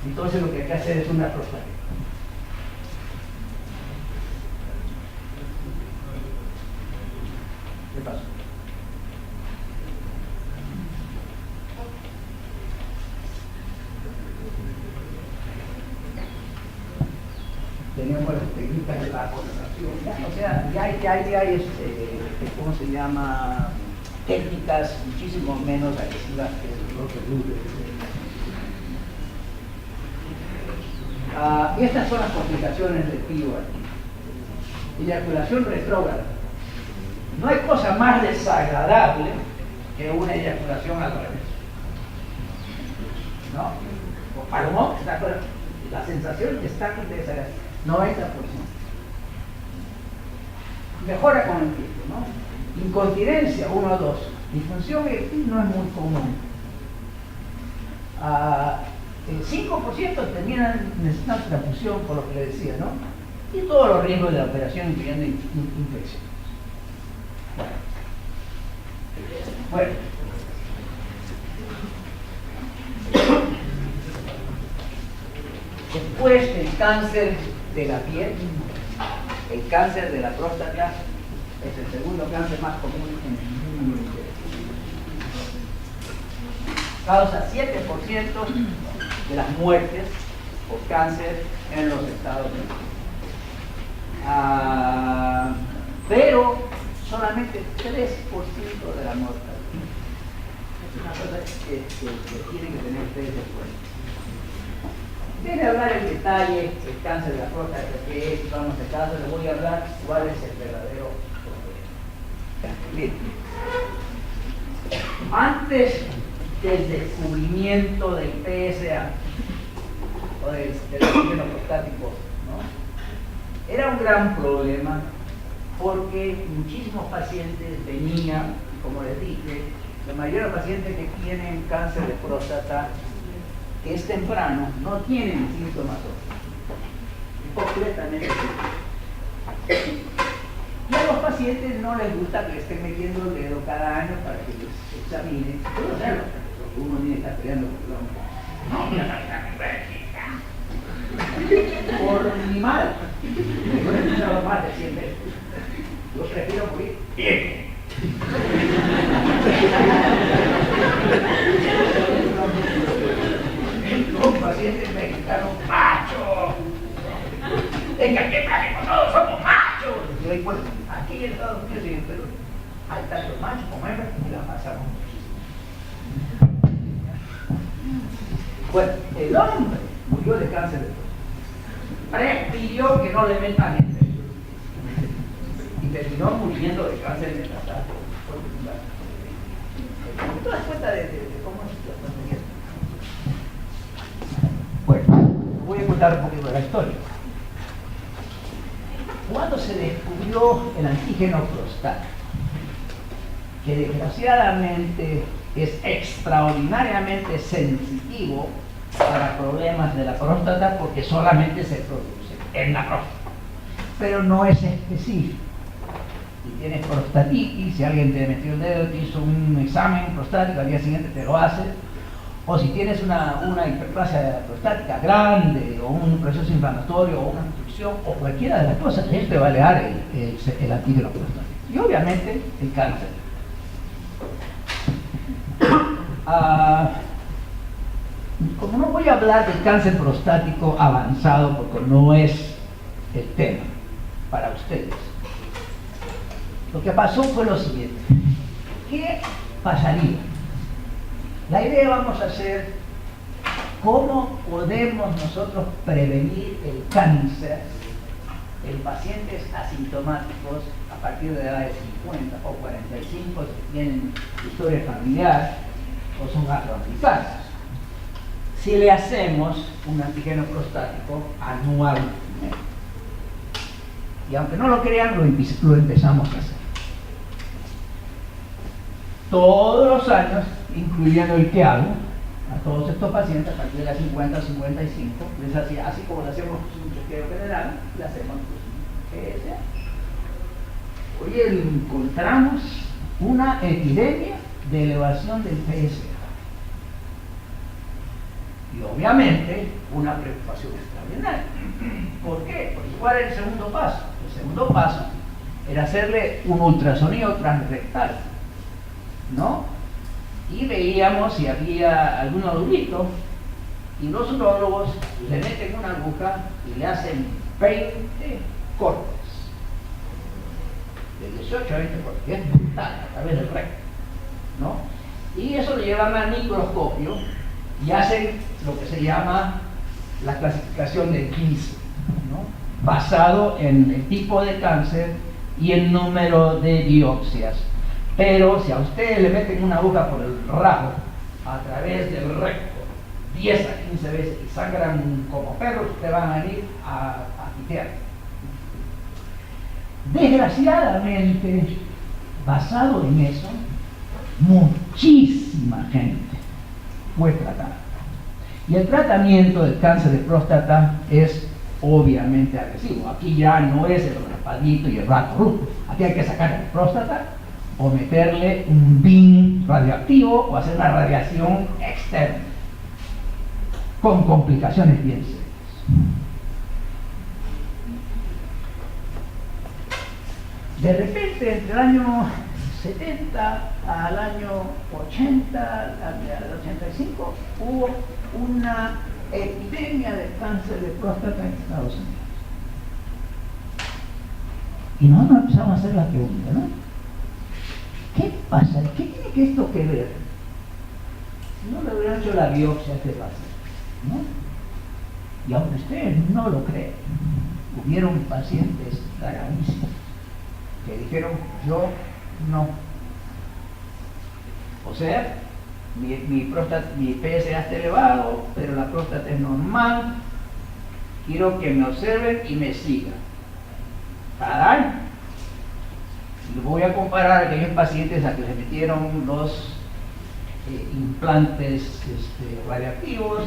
Speaker 1: entonces lo que hay que hacer es una prostática. ¿Qué pasó? Tenemos las técnicas de la concentración, o sea, ya hay ¿cómo se llama? Técnicas muchísimo menos agresivas que el otro grupo. Estas son las complicaciones del PIO. Eyaculación retrógrada. No hay cosa más desagradable que una eyaculación al revés, ¿no? O palomón, la sensación es tan desagradable, 90%. Mejora con el tiempo, ¿no? Incontinencia, 1 o 2. Disfunción eréctil no es muy común. El 5% terminan necesitando transfusión, por lo que le decía, ¿no? Y todos los riesgos de la operación, incluyendo infección. Bueno. Después el cáncer de la piel, el cáncer de la próstata es el segundo cáncer más común en el mundo entero. Causa 7% de las muertes por cáncer en los Estados Unidos. Pero solamente 3% de la mortalidad. Es una cosa que tienen que tener ustedes en cuenta. Viene a hablar en detalle el cáncer de la próstata, que es, vamos a caso, les voy a hablar cuál es el verdadero problema. Bien. Antes del descubrimiento del PSA o del antígeno prostático, ¿no? Era un gran problema porque muchísimos pacientes venían, como les dije, la mayoría de los pacientes que tienen cáncer de próstata que es temprano, no tienen síntomas completamente. Y a los pacientes no les gusta que le estén metiendo el dedo cada año para que les examinen. Puedo hacerlo, porque uno ni está peleando con el hombre. Por mi mal. Yo he escuchado más de 100 veces. Yo prefiero morir bien. Un paciente mexicano macho. Venga, ¿qué pasa? Todos somos machos. Y yo aquí en Estados Unidos, pero hay tantos machos como hembras y la pasamos muchísimo. Bueno, el hombre murió de cáncer de próstata. Prefirió que no le metan en serio. Y terminó muriendo de cáncer de próstata. ¿Te das cuenta de cómo es la tontería? Bueno, voy a contar un poquito de la historia. Cuando se descubrió el antígeno prostático, que desgraciadamente es extraordinariamente sensitivo para problemas de la próstata porque solamente se produce en la próstata, pero no es específico. Si tienes prostatitis, si alguien te metió el dedo, te hizo un examen prostático, al día siguiente te lo hace, o si tienes una hiperplasia prostática grande, o un proceso inflamatorio, o una obstrucción, o cualquiera de las cosas, él te va a dar el antígeno prostático. Y obviamente el cáncer. Como no voy a hablar del cáncer prostático avanzado, porque no es el tema para ustedes, lo que pasó fue lo siguiente. ¿Qué pasaría? La idea vamos a hacer cómo podemos nosotros prevenir el cáncer en pacientes asintomáticos a partir de la edad de 50 o 45 si tienen historia familiar o son afroamericanos. Si le hacemos un antígeno prostático anualmente. Y aunque no lo crean, lo empezamos a hacer. Todos los años, incluyendo el que hago, a todos estos pacientes a partir de las 50 o 55, les hacía, así como le hacemos un chequeo general, le hacemos un PSA. Hoy encontramos una epidemia de elevación del PSA. Y obviamente una preocupación extraordinaria. ¿Por qué? Porque ¿cuál era el segundo paso? El segundo paso era hacerle un ultrasonido transrectal, ¿no? Y veíamos si había algún nodulito, y los urólogos le meten una aguja y le hacen 20 cortes, de 18 a 20 cortes, que es brutal, a través del recto, ¿no? Y eso lo llevan al microscopio y hacen lo que se llama la clasificación de Gleason, ¿no? Basado en el tipo de cáncer y el número de biopsias. Pero si a ustedes le meten una aguja por el rabo a través del recto 10 a 15 veces y sangran como perros, ustedes van a venir a pitear. Desgraciadamente, basado en eso, muchísima gente fue tratada. Y el tratamiento del cáncer de próstata es obviamente agresivo. Aquí ya no es el raspadito y el rato. Aquí hay que sacar la próstata o meterle un BIM radioactivo o hacer una radiación externa con complicaciones bien serias. De repente, entre el año 70 al año 80, al 85, hubo una epidemia de cáncer de próstata en Estados Unidos. Y nosotros empezamos a hacer la pregunta, ¿no? ¿Qué pasa? ¿Qué tiene que esto que ver? Si no le hubieran hecho la biopsia, ¿qué pasa? ¿No? Y aunque ustedes no lo creen, hubieron pacientes gravísimos que dijeron, yo no. O sea, mi PSA está elevado, pero la próstata es normal. Quiero que me observen y me sigan. Cada año. Lo voy a comparar a aquellos pacientes a que les metieron los implantes radiactivos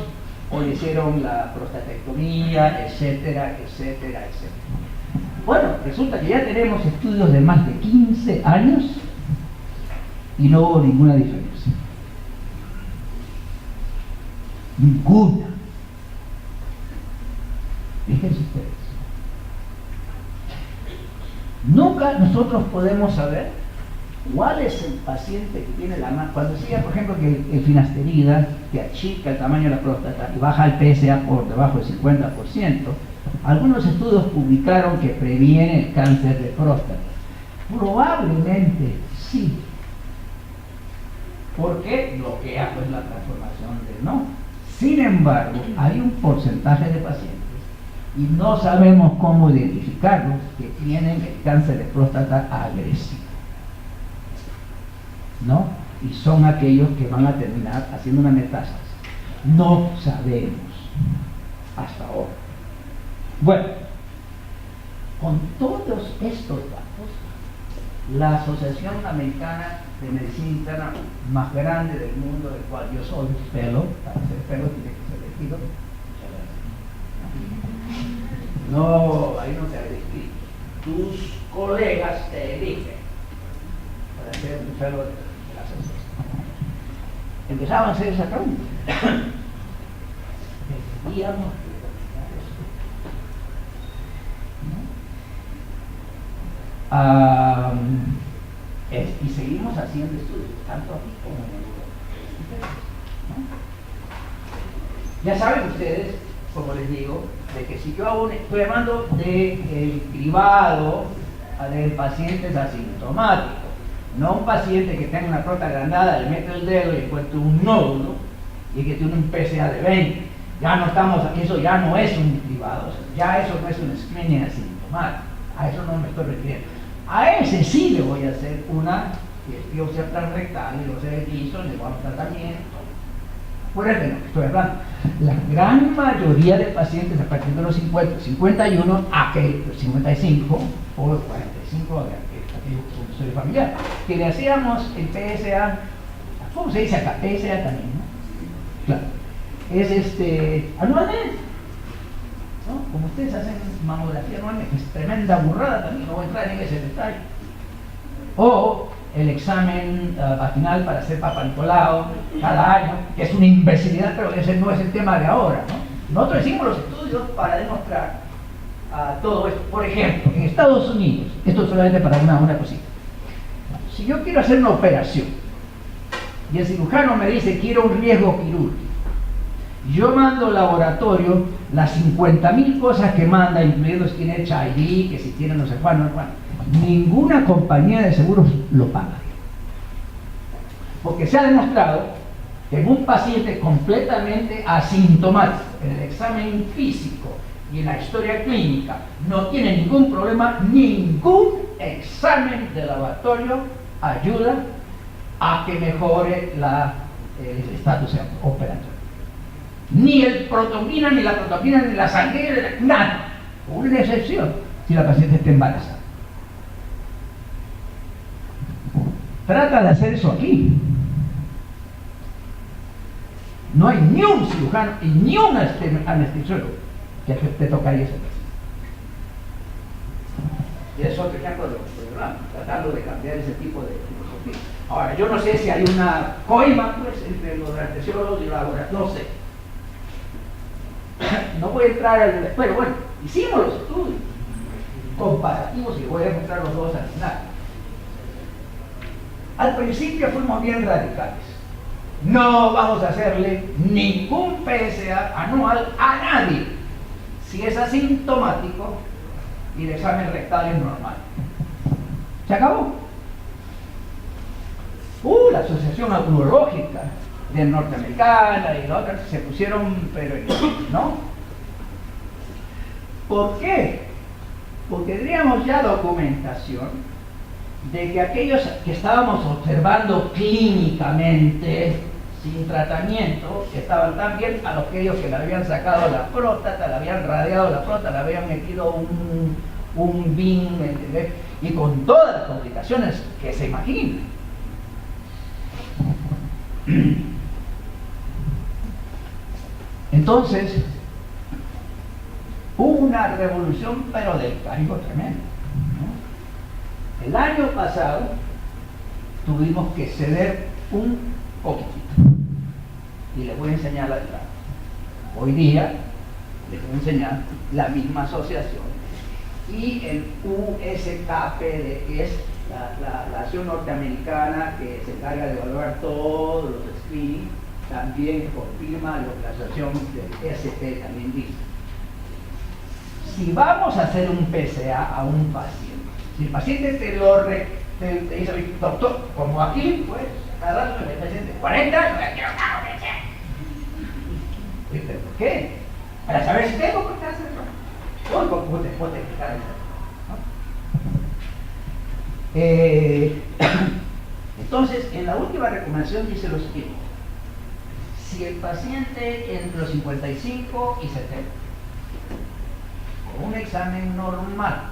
Speaker 1: o le hicieron la prostatectomía, etcétera, etcétera, etcétera. Bueno, resulta que ya tenemos estudios de más de 15 años y no hubo ninguna diferencia. Ninguna. Fíjense ustedes. Nunca nosotros podemos saber cuál es el paciente que tiene la más. Cuando decía, por ejemplo, que el finasterida, que achica el tamaño de la próstata y baja el PSA por debajo del 50%, algunos estudios publicaron que previene el cáncer de próstata. Probablemente sí, porque bloquea pues la transformación de no. Sin embargo, hay un porcentaje de pacientes, y no sabemos cómo identificarlos, que tienen el cáncer de próstata agresivo, ¿no? Y son aquellos que van a terminar haciendo una metástasis. No sabemos hasta ahora. Bueno, con todos estos datos, la Asociación Americana de Medicina Interna más grande del mundo, del cual yo soy fellow, para ser fellow tiene que ser elegido. No, ahí no te has escrito. Tus colegas te eligen para ser un fellow de la asociación. Empezaban a hacer esa pregunta. Deberíamos determinar esto. Y seguimos haciendo estudios, tanto aquí como en Europa. ¿No? Ya saben ustedes, como les digo, de que si yo aún estoy hablando del cribado del paciente asintomático, no un paciente que tenga una próstata agrandada, le meto el dedo y encuentro un nódulo y que tiene un PSA de 20. Ya no estamos, eso ya no es un cribado, ya eso no es un screening asintomático, a eso no me estoy refiriendo. A ese sí le voy a hacer una biopsia transrectal, le voy a hacer el guiso, le voy a dar tratamiento. Acuérdense de lo que estoy hablando. La gran mayoría de pacientes a partir de los 50, 51, aquel 55 o 45, aquel consultorio familiar, que le hacíamos el PSA, ¿cómo se dice acá? PSA también, ¿no? Claro. Es anualmente. ¿No? Como ustedes hacen mamografía anualmente, es tremenda burrada también, no voy a entrar en ese detalle. O el examen vaginal para hacer Papa Nicolau cada año, que es una imbecilidad, pero ese no es el tema de ahora, ¿no? Nosotros hicimos los estudios para demostrar todo esto. Por ejemplo, en Estados Unidos, esto es solamente para una cosita. Si yo quiero hacer una operación y el cirujano me dice quiero un riesgo quirúrgico, yo mando al laboratorio las 50.000 cosas que manda, incluyendo si tiene HIV, que si tiene no sé cuál, no sé cuál. Ninguna compañía de seguros lo paga. Porque se ha demostrado que en un paciente completamente asintomático, en el examen físico y en la historia clínica, no tiene ningún problema, ningún examen de laboratorio ayuda a que mejore el estatus operatorio. Ni el protoxina, ni la protoxina, ni la sangre, nada. Una excepción, si la paciente está embarazada. Trata de hacer eso aquí. No hay ni un cirujano y ni un anestesiólogo que te tocaría ese caso. Y es otro ejemplo de lo que estoy hablando, tratando de cambiar ese tipo de filosofía. Ahora, yo no sé si hay una coima pues, entre los anestesiólogos y los laboratorios, no sé. No voy a entrar al... Pero bueno, hicimos los estudios comparativos y voy a mostrar los dos al final. Al principio fuimos bien radicales. No vamos a hacerle ningún PSA anual a nadie si es asintomático y el examen rectal es normal. Se acabó. La Asociación Neurológica de Norteamericana y la otra se pusieron, pero ¿no? ¿Por qué? Porque teníamos ya documentación de que aquellos que estábamos observando clínicamente sin tratamiento estaban tan bien a los aquellos que le habían sacado la próstata, le habían radiado la próstata, le habían metido un BIM, ¿entendés? Y con todas las complicaciones que se imaginen. Entonces, hubo una revolución, pero del cariño tremendo, ¿no? El año pasado tuvimos que ceder un poquitito. Y les voy a enseñar la entrada. Hoy día les voy a enseñar la misma asociación y el USKPD, que es la acción norteamericana que se encarga de evaluar todos los screenings, también confirma lo que la asociación del SP también dice. Si vamos a hacer un PSA a un paciente, si el paciente te dice, doctor, como aquí, pues, cada rato el paciente, 40 años, Sí, ¿pero por qué? Para saber si tengo cáncer o no. ¿Cómo te puedo explicar eso? Entonces, en la última recomendación dice lo siguiente: si el paciente entre los 55 y 70, con un examen normal,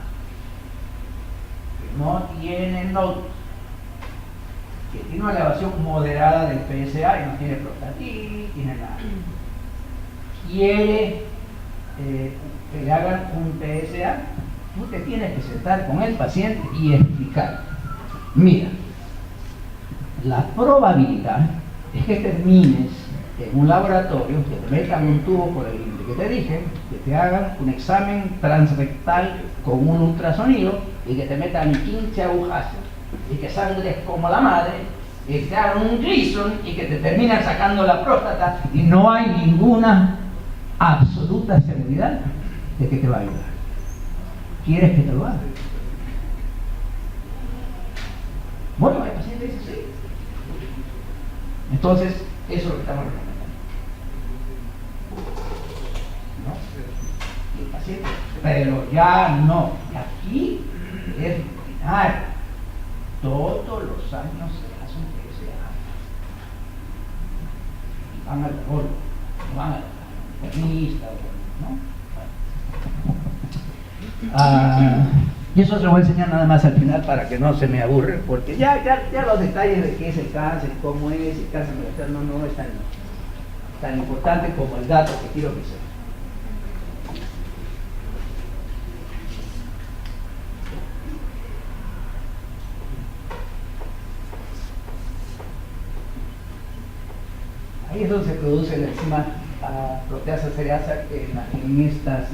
Speaker 1: que no tiene nódulos, que tiene una elevación moderada del PSA y no tiene prostatitis, tiene nada, quiere que le hagan un PSA, tú te tienes que sentar con el paciente y explicar: mira, la probabilidad es que termines en un laboratorio, que te metan un tubo por el límite que te dije, que te hagan un examen transrectal con un ultrasonido y que te metan 15 agujas y que sangres como la madre, y que te hagan un Gleason y que te terminan sacando la próstata y no hay ninguna absoluta seguridad de que te va a ayudar. ¿Quieres que te lo haga? Bueno, el paciente dice sí. Entonces, eso es lo que estamos recomendando. ¿No? Y el paciente, pero ya no. Y aquí es rutinario. Todos los años se hace un PSA. Van al rol, no van al internista, ¿no? Y eso se lo voy a enseñar nada más al final para que no se me aburre, porque ya los detalles de qué es el cáncer, cómo es, el cáncer no es tan importante como el dato que quiero que sea. Ahí es donde se produce la enzima proteasa cereasa en estas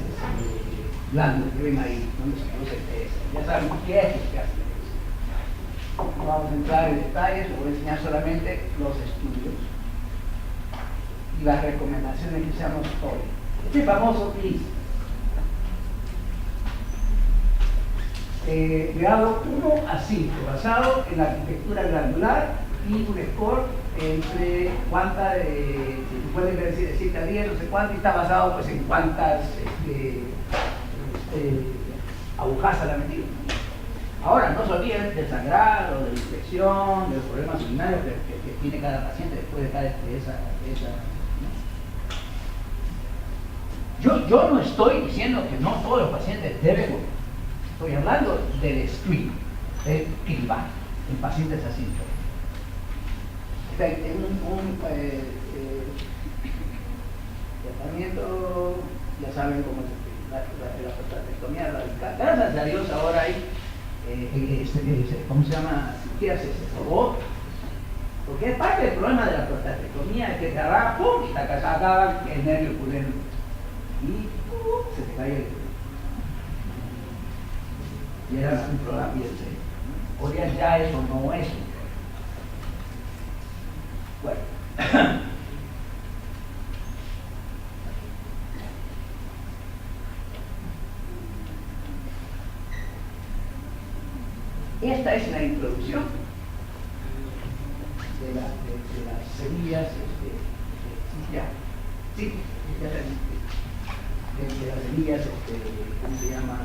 Speaker 1: glándulas que ven ahí, donde se produce el PSA. Ya saben qué es lo que hace el PSA. No vamos a entrar en detalles, les voy a enseñar solamente los estudios y las recomendaciones que usamos hoy. Este famoso PIS, grado 1 a 5, basado en la arquitectura glandular y un score entre cuántas, se puede decir de 7 a 10, no sé cuánto, y está basado pues en cuántas agujas a la metida. Ahora, no se olviden del sangrado, de la infección, de los problemas urinarios que tiene cada paciente después de cada ¿no? Yo no estoy diciendo que no todos los pacientes deben, estoy hablando del screen, del cribaje en pacientes asímptomas. En un tratamiento, ya saben cómo es la prostatectomía radical. Gracias a Dios ahora hay, ¿cómo se llama? Cirugías robot. Porque es parte del problema de la prostatectomía, que te agarra, ¡pum! Y te acaba el nervio pudendo. Y se te cae el y era un problema bien serio. Hoy ya eso no es. Bueno. Esta es la introducción de las semillas, de las semillas, ¿cómo se llaman?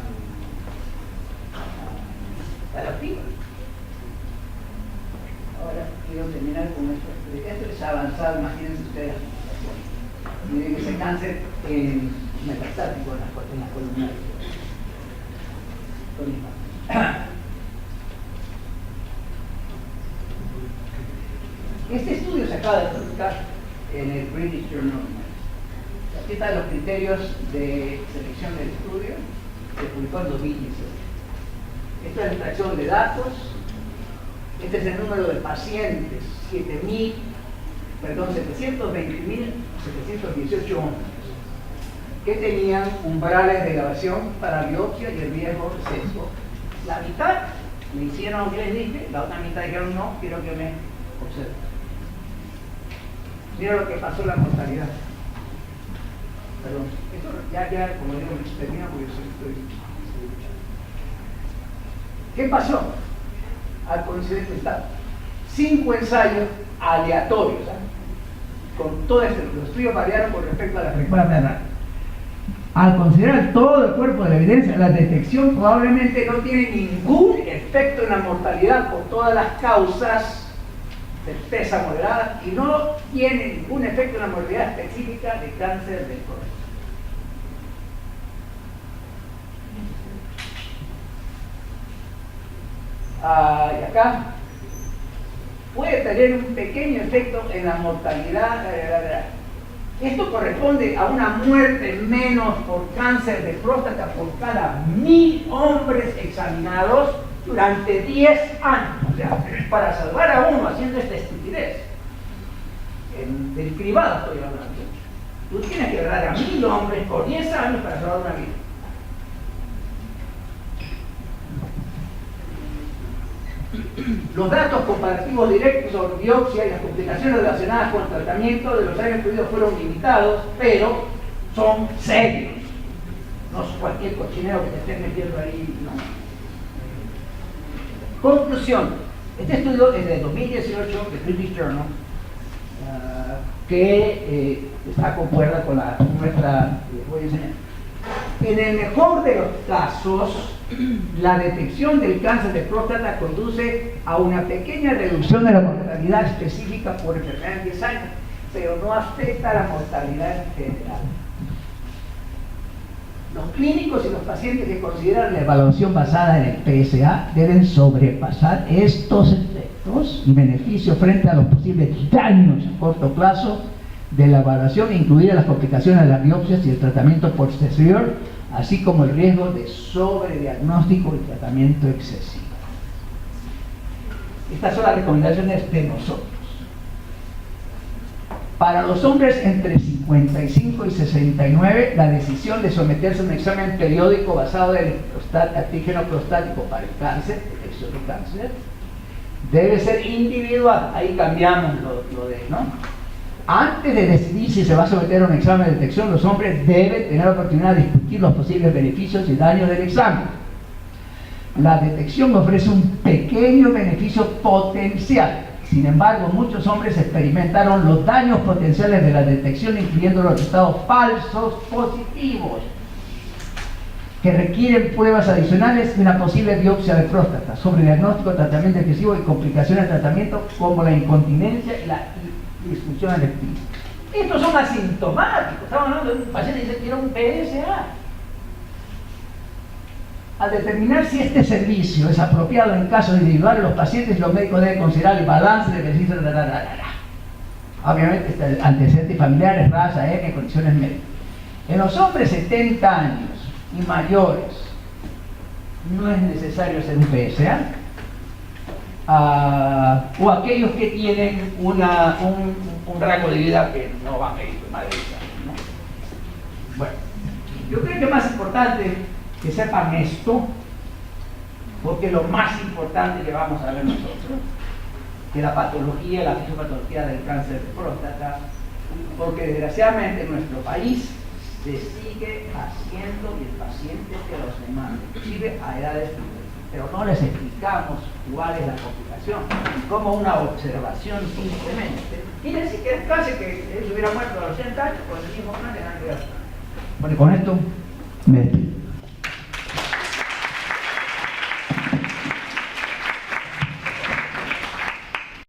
Speaker 1: Adaptivas. Ahora quiero terminar con esto. Esto es avanzado, imagínense ustedes la situación. Miren ese cáncer metastático en la columna. Este estudio se acaba de publicar en el British Journal of Medicine. Aquí están los criterios de selección del estudio, se publicó en 2016. Esta es la extracción de datos. Este es el número de pacientes, 720.718 hombres, que tenían umbrales de elevación para biopsia y el riesgo de sesgo. La mitad me hicieron lo que les dije, la otra mitad dijeron no, quiero que me observen. Mira lo que pasó en la mortalidad. Perdón, esto ya como digo, me termino porque estoy. ¿Qué pasó? Al coincidente estado 5 ensayos aleatorios, con todo esto, los estudios variaron con respecto a la frecuencia rara. Al considerar todo el cuerpo de la evidencia, la detección probablemente no tiene ningún efecto en la mortalidad por todas las causas de pesa moderada y no tiene ningún efecto en la mortalidad específica de cáncer del corazón. Y acá puede tener un pequeño efecto en la mortalidad. Esto corresponde a una muerte menos por cáncer de próstata por cada 1000 hombres examinados durante 10 años. O sea, para salvar a uno haciendo esta estupidez, del cribado estoy hablando, tú tienes que agarrar a 1000 hombres por 10 años para salvar una vida. Los datos comparativos directos sobre biopsia y las complicaciones relacionadas con el tratamiento de los años estudiados fueron limitados, pero son serios. No es cualquier cochinero que te estés metiendo ahí, no. Conclusión. Este estudio es de 2018 de British Journal, que está concuerda con nuestra, voy a enseñar. En el mejor de los casos, la detección del cáncer de próstata conduce a una pequeña reducción de la mortalidad específica por enfermedad en 10 años, pero no afecta a la mortalidad en general. Los clínicos y los pacientes que consideran la evaluación basada en el PSA deben sobrepasar estos efectos y beneficios frente a los posibles daños a corto plazo de la evaluación, incluidas las complicaciones de las biopsias y el tratamiento posterior, así como el riesgo de sobrediagnóstico y tratamiento excesivo. Estas son las recomendaciones de nosotros. Para los hombres entre 55 y 69, la decisión de someterse a un examen periódico basado en el antígeno prostático para el cáncer, detección de cáncer, debe ser individual. Ahí cambiamos lo de, ¿no? Antes de decidir si se va a someter a un examen de detección, los hombres deben tener la oportunidad de discutir los posibles beneficios y daños del examen. La detección ofrece un pequeño beneficio potencial. Sin embargo, muchos hombres experimentaron los daños potenciales de la detección, incluyendo los resultados falsos positivos, que requieren pruebas adicionales y una posible biopsia de próstata, sobrediagnóstico, tratamiento excesivo y complicaciones de tratamiento como la incontinencia y la disfunción eréctil. Estos son asintomáticos. Estamos hablando de un paciente que dice que tiene un PSA. Al determinar si este servicio es apropiado en casos individuales, los pacientes y los médicos deben considerar el balance de beneficios. Obviamente, antecedentes familiares, raza, etnia, condiciones médicas. En los hombres 70 años y mayores, no es necesario hacer un PSA. O aquellos que tienen un rango de vida que no va a medir más de 10 años, ¿no? Bueno, yo creo que es más importante que sepan esto, porque lo más importante que vamos a ver nosotros, que la patología, la fisiopatología del cáncer de próstata, porque desgraciadamente en nuestro país se sigue haciendo y el paciente que los demanda, inclusive a edades primeras. Pero no les explicamos cuál es la complicación, como una observación simplemente. Y decir que es casi que él se hubiera muerto a los 80 años con el mismo cáncer. Bueno, con esto me despido.